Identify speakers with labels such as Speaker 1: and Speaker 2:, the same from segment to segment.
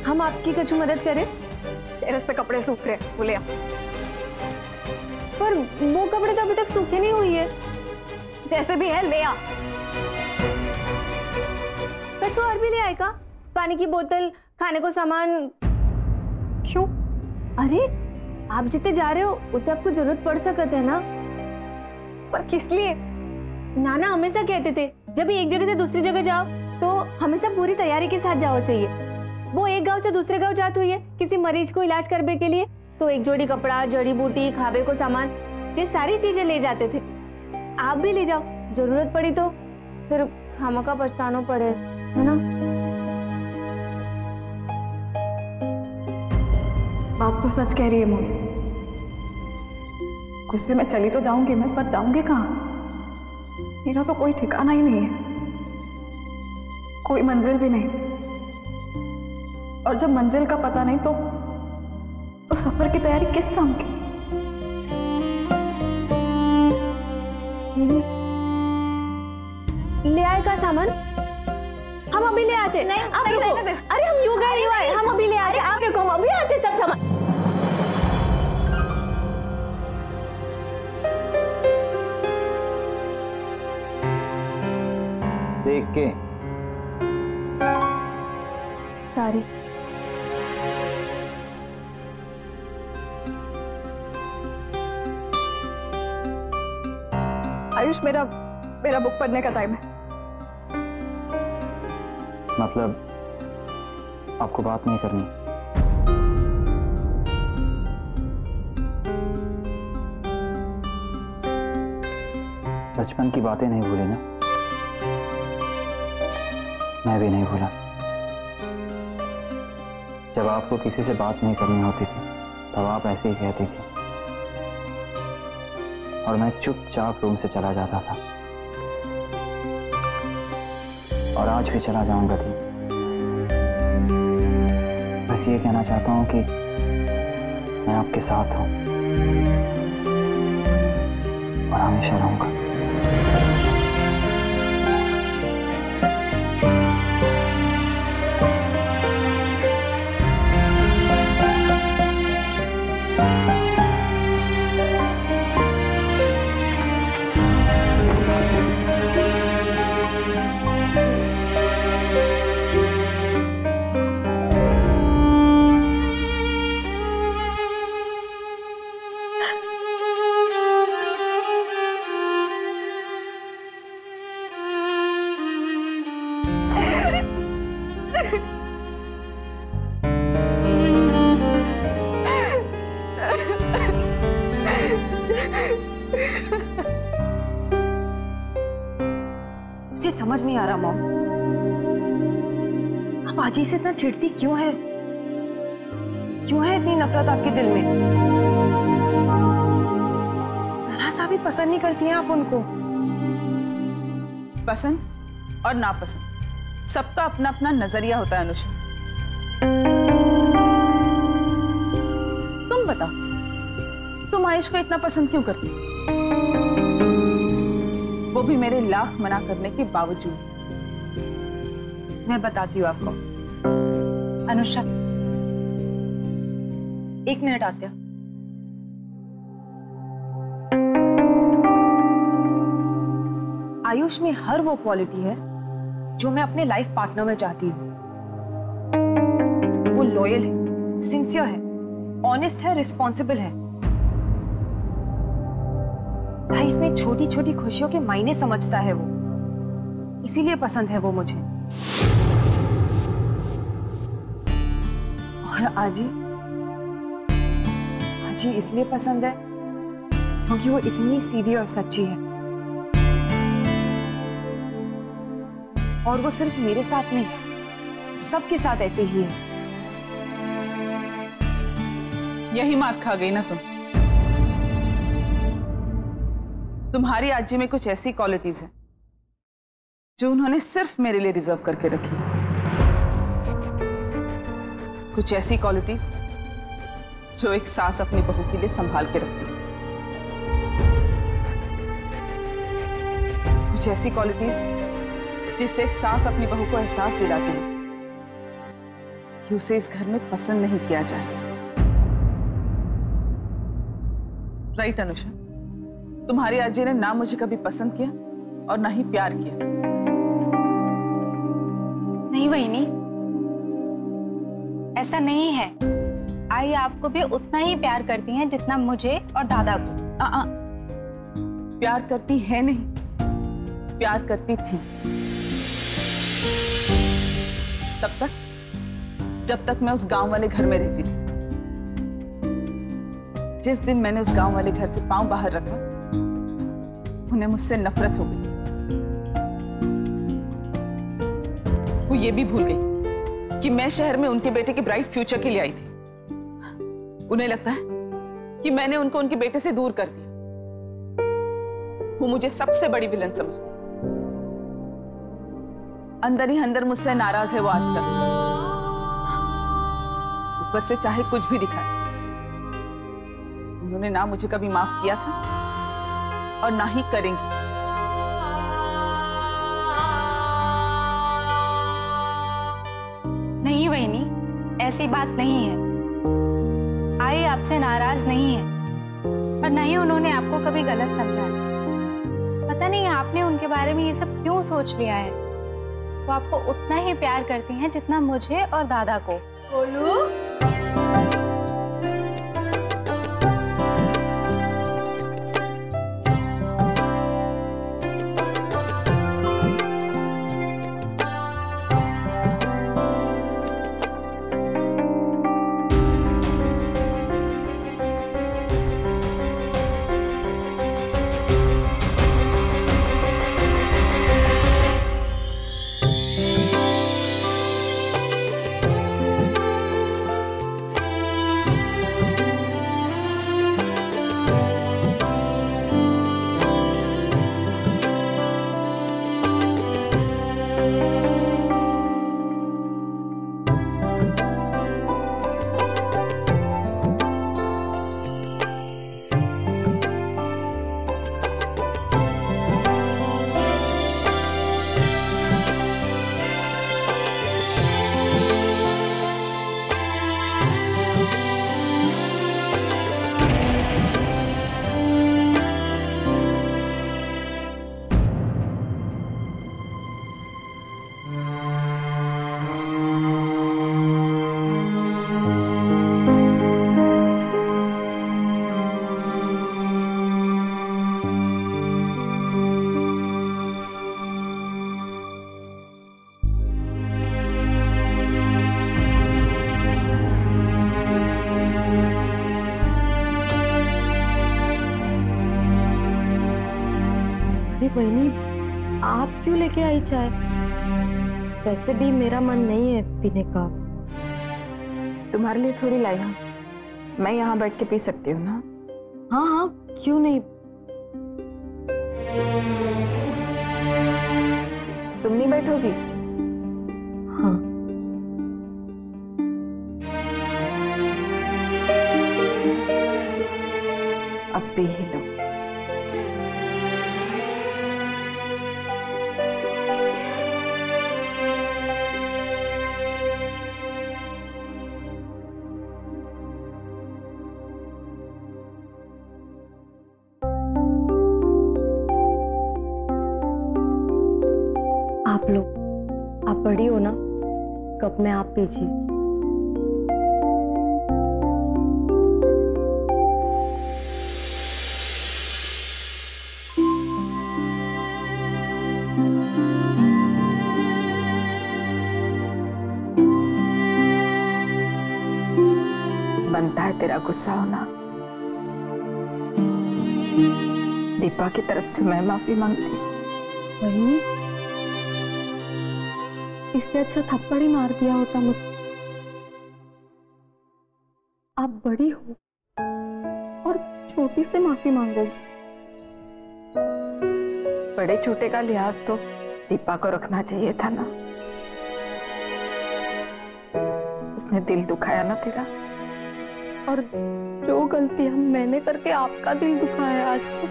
Speaker 1: हम आपकी कुछ मदद करें?
Speaker 2: टेरेस पे कपड़े सूख रहे, वो ले आ।
Speaker 1: पर वो कपड़े तो अभी तक सूखे नहीं हुई है।
Speaker 2: जैसे भी है ले आ।
Speaker 1: कछु और भी ले आएगा? पानी की बोतल, खाने को सामान।
Speaker 2: क्यों?
Speaker 1: अरे आप जितने जा रहे हो उतने आपको जरूरत पड़ सकती है ना।
Speaker 2: पर किस लिए?
Speaker 1: नाना हमेशा कहते थे जब भी एक जगह से दूसरी जगह जाओ तो हमेशा पूरी तैयारी के साथ जाओ चाहिए। वो एक गांव से दूसरे गांव जाती हुई है किसी मरीज को इलाज करने के लिए, तो एक जोड़ी कपड़ा, जड़ी बूटी, खावे को सामान, ये सारी चीजें ले जाते थे। आप भी ले जाओ, जरूरत पड़ी तो फिर खामखा पछताना पड़े, है ना?
Speaker 2: बात तो सच कह रही है मम्मी। गुस्से में चली तो जाऊंगी मैं, पर जाऊंगी कहाँ? मेरा तो कोई ठिकाना ही नहीं है, कोई मंजिल भी नहीं। और जब मंजिल का पता नहीं तो सफर की तैयारी किस काम की?
Speaker 1: ले आए का सामान? हम अभी ले आते।
Speaker 2: नहीं,
Speaker 1: आप
Speaker 2: नहीं,
Speaker 1: रुको।
Speaker 2: नहीं।
Speaker 1: अरे हम यूं गए हुए हैं, हम अभी ले आते। आप रुको, हम अभी आते सब सामान।
Speaker 3: देख के
Speaker 1: सारी
Speaker 2: आयुष, मेरा बुक पढ़ने का टाइम है।
Speaker 3: मतलब आपको बात नहीं करनी? बचपन की बातें नहीं भूली ना? मैं भी नहीं भूला। जब आपको किसी से बात नहीं करनी होती थी तब आप ऐसे ही कहती थी और मैं चुपचाप रूम से चला जाता था, और आज भी चला जाऊंगा थी। बस ये कहना चाहता हूं कि मैं आपके साथ हूं और हमेशा रहूंगा।
Speaker 4: मुझे समझ नहीं आ रहा मॉम, आप आजी से इतना चिढ़ती क्यों है? क्यों है इतनी नफरत आपके दिल में? जरा सा भी पसंद नहीं करती हैं आप उनको?
Speaker 5: पसंद और नापसंद सबका अपना अपना नजरिया होता है अनुषा। तुम बताओ, तुम आयुष को इतना पसंद क्यों करती? वो भी मेरे लाख मना करने के बावजूद।
Speaker 4: मैं बताती हूँ आपको। अनुषा, एक मिनट आत्या। आयुष में हर वो क्वालिटी है जो मैं अपने लाइफ पार्टनर में चाहती हूँ। वो लॉयल है, सिंसियर है, ऑनेस्ट है, रिस्पॉन्सिबल है, लाइफ में छोटी छोटी खुशियों के मायने समझता है वो, इसीलिए पसंद है वो मुझे। और आजी इसलिए पसंद है क्योंकि वो इतनी सीधी और सच्ची है, और वो सिर्फ मेरे साथ नहीं सबके साथ ऐसे ही है।
Speaker 5: यही मार खा गई ना तुम। तुम्हारी आजी में कुछ ऐसी क्वालिटीज हैं जो उन्होंने सिर्फ मेरे लिए रिजर्व करके रखी। कुछ ऐसी क्वालिटीज जो एक सास अपनी बहू के लिए संभाल के रखती है। कुछ ऐसी क्वालिटीज जिससे एक सास अपनी बहू को एहसास दिलाती है कि उसे इस घर में पसंद नहीं किया जाए। राइट अनुषा, तुम्हारी आजी ने ना मुझे कभी पसंद किया और ना ही प्यार किया।
Speaker 6: नहीं बहनी, ऐसा नहीं है। आई आपको भी उतना ही प्यार करती हैं जितना मुझे और दादा को।
Speaker 5: प्यार करती है नहीं, प्यार करती थी। तब तक जब तक मैं उस गांव वाले घर में रहती थी। जिस दिन मैंने उस गांव वाले घर से पांव बाहर रखा, उन्हें मुझसे नफरत हो गई। वो ये भी भूल गई कि मैं शहर में उनके बेटे के ब्राइट फ्यूचर के लिए आई थी। उन्हें लगता है कि मैंने उनको उनके बेटे से दूर कर दिया। वो मुझे सबसे बड़ी विलन समझती। अंदर ही अंदर मुझसे नाराज है वो आज तक। ऊपर से चाहे कुछ भी दिखाए, उन्होंने ना मुझे कभी माफ किया था और ना ही करेंगे।
Speaker 6: नहीं बहनी, ऐसी बात नहीं है। आई आपसे नाराज नहीं है और ना ही उन्होंने आपको कभी गलत समझा है। पता नहीं आपने उनके बारे में ये सब क्यों सोच लिया है। वो आपको उतना ही प्यार करती हैं जितना मुझे और दादा को।
Speaker 2: बोलू
Speaker 7: बहनी, आप क्यों लेके आई चाय? वैसे भी मेरा मन नहीं है पीने का।
Speaker 2: तुम्हारे लिए थोड़ी लाई हूँ, मैं यहाँ बैठ के पी सकती हूँ ना?
Speaker 7: हाँ हाँ, क्यों नहीं।
Speaker 2: तुम नहीं बैठोगी?
Speaker 7: हाँ।
Speaker 2: अब पी ही लो।
Speaker 7: आप लो, आप बड़ी हो ना, कप में आप पीजिए।
Speaker 2: बनता है तेरा गुस्सा होना। दीपा की तरफ से मैं माफी मांगती हूँ।
Speaker 7: वही, इससे अच्छा थप्पड़ ही मार दिया होता मुझे। आप बड़ी हो और छोटी से माफी मांगोगी।
Speaker 2: बड़े छोटे का लिहाज तो दीपा को रखना चाहिए था ना। उसने दिल दुखाया ना तेरा।
Speaker 7: और जो गलतियां मैंने करके आपका दिल दुखाया आज तो,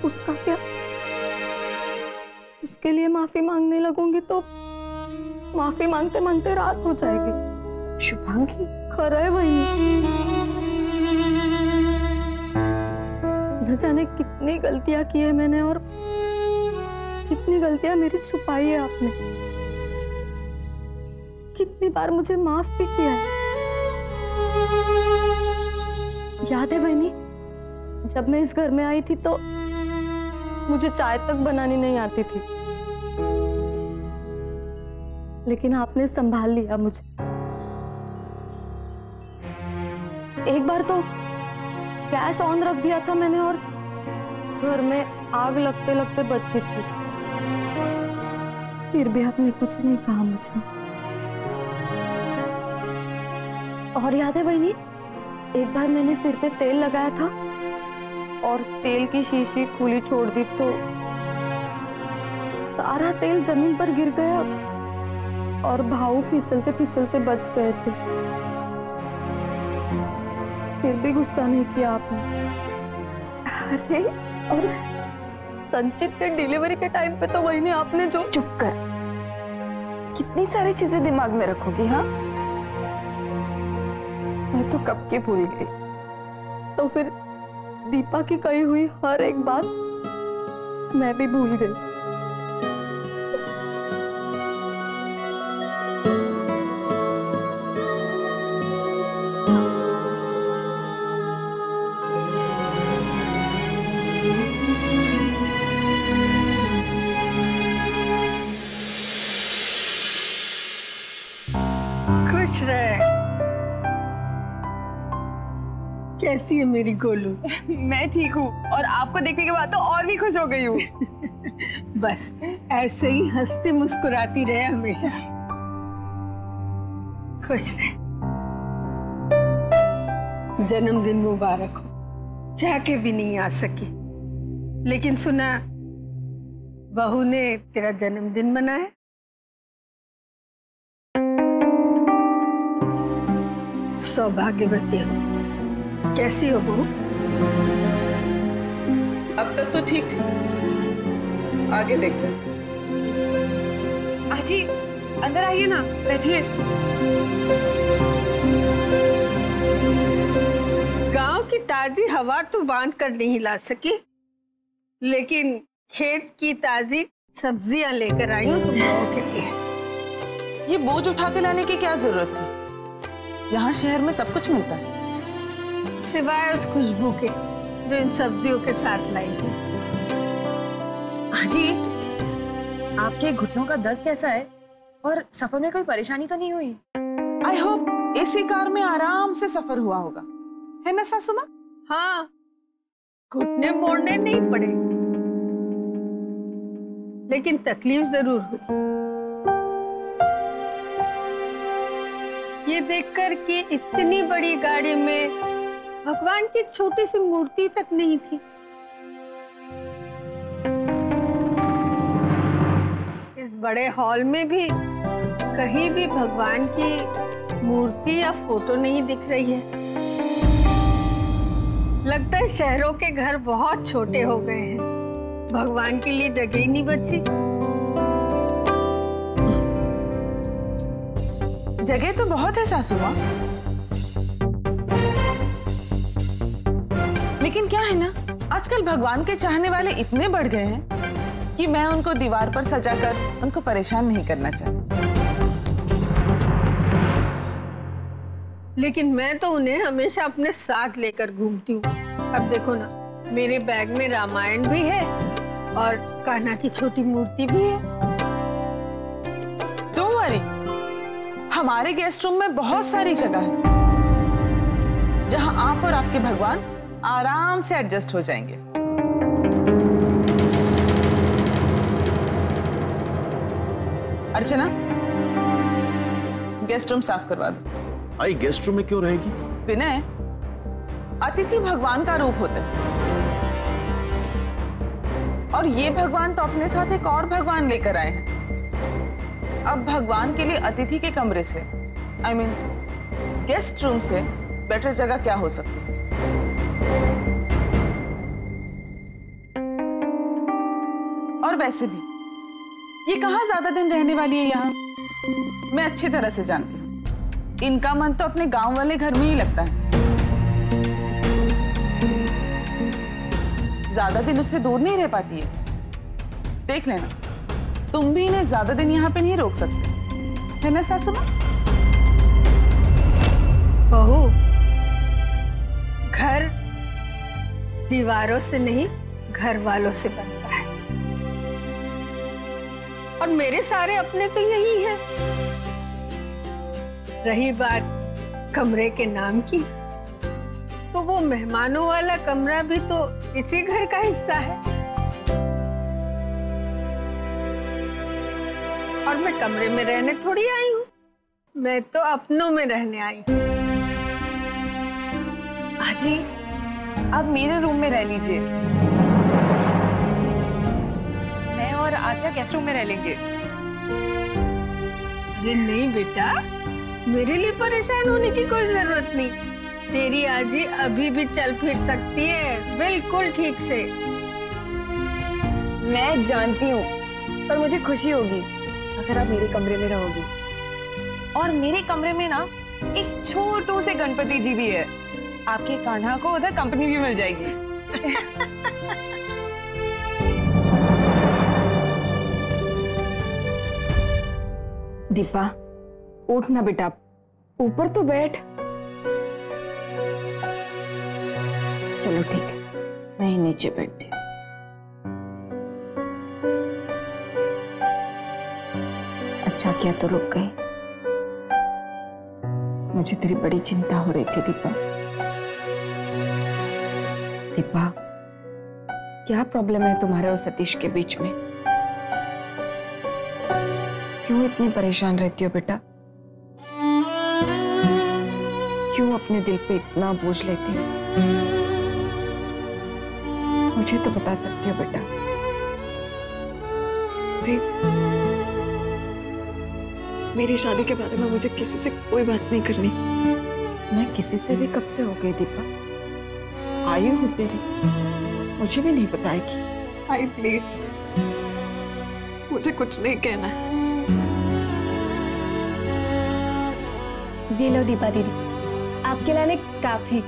Speaker 7: उसका क्या? उसके लिए माफी मांगने लगूंगी तो
Speaker 2: माफी मांगते मांगते रात हो जाएगी।
Speaker 4: शुभांगी,
Speaker 2: खरा है वही। न जाने कितनी गलतियां की है मैंने और कितनी गलतियां मेरी छुपाई है आपने। कितनी बार मुझे माफ भी किया है। याद है बहनी, जब मैं इस घर में आई थी तो मुझे चाय तक बनानी नहीं आती थी, लेकिन आपने संभाल लिया मुझे। एक बार तो गैस ऑन रख दिया था मैंने और घर में आग लगते लगते बची थी, फिर भी आपने कुछ नहीं कहा मुझे। और याद है बहनी, एक बार मैंने सिर पे तेल लगाया था और तेल की शीशी खुली छोड़ दी तो सारा तेल जमीन पर गिर गया और भाऊ फिसलते फिसलते बच गए थे। फिर भी गुस्सा नहीं किया आपने। अरे और संचित के डिलीवरी के टाइम पे तो वही आपने जो।
Speaker 4: चुप कर, कितनी सारी चीजें दिमाग में रखोगी? हाँ, मैं तो कब की भूल गई।
Speaker 2: तो फिर दीपा की कही हुई हर एक बात मैं भी भूल गई।
Speaker 8: खुश रहे। कैसी है मेरी गोलू?
Speaker 4: मैं ठीक हूँ और आपको देखने के बाद तो और भी खुश हो गई हूँ।
Speaker 8: बस ऐसे ही हंसती मुस्कुराती रहे हमेशा। खुश रहे। जन्मदिन मुबारक हो। चाह के भी नहीं आ सकी, लेकिन सुना बहू ने तेरा जन्मदिन मनाया। सौभाग्यवती हो। कैसी हो बहू?
Speaker 5: अब तक तो ठीक थी, आगे देखते हैं।
Speaker 4: आजी, अंदर आइए ना, बैठिए।
Speaker 8: गांव की ताजी हवा तो बांध कर नहीं ला सकी, लेकिन खेत की ताजी सब्जियां लेकर आई हूं तुम लोगों के लिए।
Speaker 5: ये बोझ उठा के लाने की क्या जरूरत थी? यहाँ शहर में सब कुछ मिलता है,
Speaker 8: सिवाय उस खुशबू के जो इन सब्जियों के साथ लाई हूँ।
Speaker 4: आजी, आपके घुटनों का दर्द कैसा है और सफर में कोई परेशानी तो नहीं हुई?
Speaker 5: आई होप एसी कार में आराम से सफर हुआ होगा, है ना सासू माँ?
Speaker 8: हाँ, घुटने मोड़ने नहीं पड़े, लेकिन तकलीफ जरूर हुई। ये देखकर कि इतनी बड़ी गाड़ी में भगवान की छोटी सी मूर्ति तक नहीं थी। इस बड़े हॉल में भी कहीं भी भगवान की मूर्ति या फोटो नहीं दिख रही है। लगता है शहरों के घर बहुत छोटे हो गए हैं, भगवान के लिए जगह ही नहीं बची।
Speaker 5: जगह तो बहुत है सासू माँ, लेकिन क्या है ना, आजकल भगवान के चाहने वाले इतने बढ़ गए हैं कि मैं उनको दीवार पर सजाकर उनको परेशान नहीं करना चाहती।
Speaker 8: लेकिन मैं तो उन्हें हमेशा अपने साथ लेकर घूमती हूँ। अब देखो ना, मेरे बैग में रामायण भी है और कान्हा की छोटी मूर्ति भी है।
Speaker 5: डोंट वरी, हमारे गेस्ट रूम में बहुत सारी जगह है जहां आप और आपके भगवान आराम से एडजस्ट हो जाएंगे। अर्चना, गेस्ट रूम साफ करवा दो।
Speaker 9: आई गेस्ट रूम में क्यों रहेगी?
Speaker 5: विनय, अतिथि भगवान का रूप होता है और ये भगवान तो अपने साथ एक और भगवान लेकर आए हैं। अब भगवान के लिए अतिथि के कमरे से, आई मीन गेस्ट रूम से बेटर जगह क्या हो सकती है? और वैसे भी ये कहाँ ज्यादा दिन रहने वाली है यहाँ? मैं अच्छी तरह से जानती हूँ, इनका मन तो अपने गांव वाले घर में ही लगता है। ज्यादा दिन उससे दूर नहीं रह पाती है। देख लेना, तुम भी इन्हें ज्यादा दिन यहाँ पे नहीं रोक सकते, है ना सासू माँ?
Speaker 8: बहू, घर दीवारों से नहीं, घर वालों से बनता है। और मेरे सारे अपने तो यही हैं। रही बात कमरे के नाम की, तो वो मेहमानों वाला कमरा भी तो इसी घर का हिस्सा है। और मैं कमरे में रहने थोड़ी आई हूँ, मैं तो अपनों में रहने आई हूँ।
Speaker 4: आजी, आप मेरे रूम में रह लीजिए, मैं और आत्या गेस्ट रूम में रह लेंगे।
Speaker 8: अरे नहीं बेटा, मेरे लिए परेशान होने की कोई जरूरत नहीं। तेरी आजी अभी भी चल फिर सकती है, बिल्कुल ठीक से।
Speaker 4: मैं जानती हूँ, पर मुझे खुशी होगी अगर आप मेरे कमरे में रहोगी। और मेरे कमरे में ना एक छोटू से गणपति जी भी है, आपके कान्हा को उधर कंपनी भी मिल जाएगी।
Speaker 10: दीपा, उठ ना बेटा, ऊपर तो बैठ। चलो ठीक है, नहीं नीचे बैठते। अच्छा किया तो रुक गई, मुझे तेरी बड़ी चिंता हो रही थी दीपा। दीपा, क्या प्रॉब्लम है तुम्हारे और सतीश के बीच में? क्यों इतनी परेशान रहती हो बेटा? क्यों अपने दिल पे इतना बोझ लेती हो? मुझे तो बता सकती हो बेटा।
Speaker 11: मेरी शादी के बारे में मुझे किसी से कोई बात नहीं करनी।
Speaker 10: मैं किसी से भी कब से हो गई दीपा? आयु हूं तेरी, मुझे भी नहीं बताएगी?
Speaker 11: आई प्लीज, मुझे कुछ नहीं कहना है।
Speaker 1: जी लो दीपा दीदी, आपके लाने काफी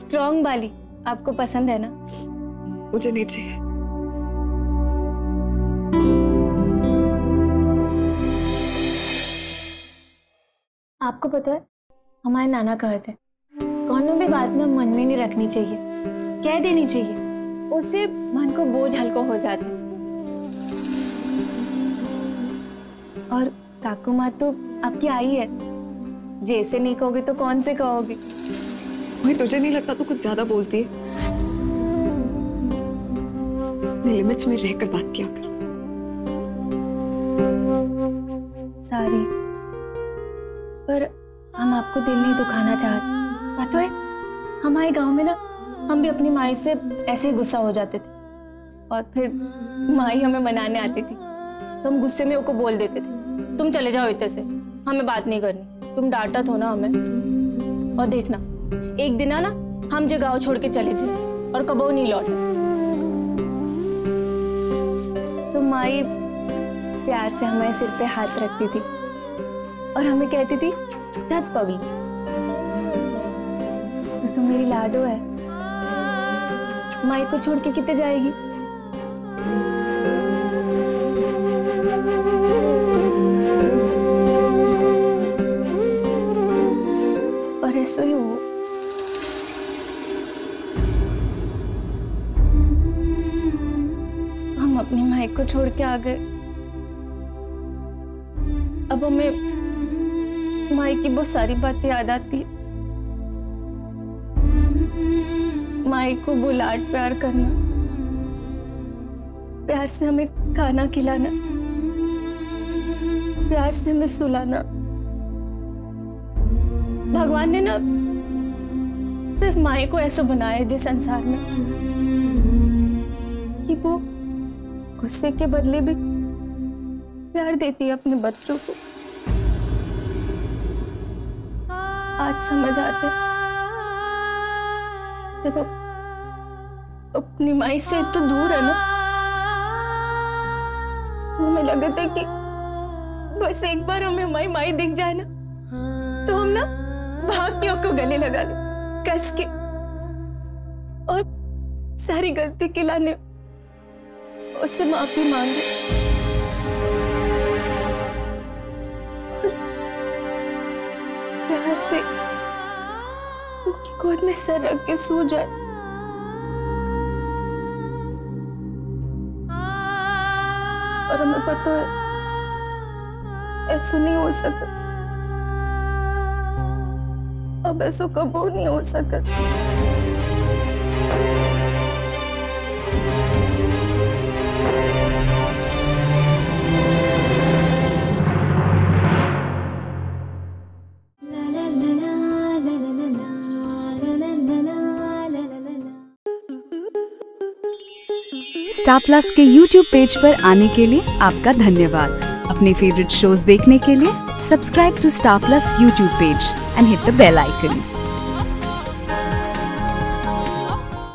Speaker 1: स्ट्रॉन्ग वाली, आपको पसंद है ना?
Speaker 11: मुझे नहीं चाहिए।
Speaker 1: आपको पता है, हमारे नाना कहते हैं कौनों भी बात ना मन में नहीं रखनी चाहिए, कह देनी चाहिए, उससे मन को बोझ हल्का हो जाता है। और काकू माँ तो आपकी आई है, जैसे नहीं कहोगे तो कौन से कहोगे?
Speaker 11: वही तुझे नहीं लगता तो कुछ ज्यादा बोलती है? लिमिट्स में रहकर बात किया कर।
Speaker 1: सॉरी, पर हम आपको दिल नहीं दुखाना चाहते। पता है, हमारे गांव में ना हम भी अपनी माई से ऐसे ही गुस्सा हो जाते थे, और फिर माई हमें मनाने आती थी, तो हम गुस्से में उसको बोल देते थे, तुम चले जाओ इतने से, हमें बात नहीं करनी, तुम डांटा तो ना हमें। और देखना, एक दिन ना हम जो गाँव छोड़ के चले जाए और कबो नहीं लौटे। तो माई प्यार से हमारे सिर पे हाथ रखती थी और हमें कहती थी, धत पगली, तो तुम मेरी लाडो है, माई को छोड़ के कितने जाएगी? और ऐसा ही हो। हम अपनी माई को छोड़ के आ गए, अब हमें माई की बहुत सारी बातें याद आती है। माई को बुलाट प्यार करना, प्यार से हमें खाना खिलाना, प्यार से हमें सुलाना। भगवान ने ना सिर्फ माई को ऐसा बनाया है जिस संसार में कि वो गुस्से के बदले भी प्यार देती है अपने बच्चों को। आज समझ आते जब अपनी माई से तो दूर है ना, तो हमें लगता है कि बस एक बार हमें हमारी माई दिख जाए ना, तो हम ना भाग के उसको गले लगा ले कस के, और सारी गलती खिलाने उससे माफी मांगे, और प्यार से उनकी गोद में सर रख के सो जाए। और हमें पता है ऐसा नहीं हो सकता, अब ऐसा कबूल नहीं हो सकता।
Speaker 12: स्टार प्लस के YouTube पेज पर आने के लिए आपका धन्यवाद। अपने फेवरेट शोज देखने के लिए subscribe to Star Plus YouTube page and hit the bell icon.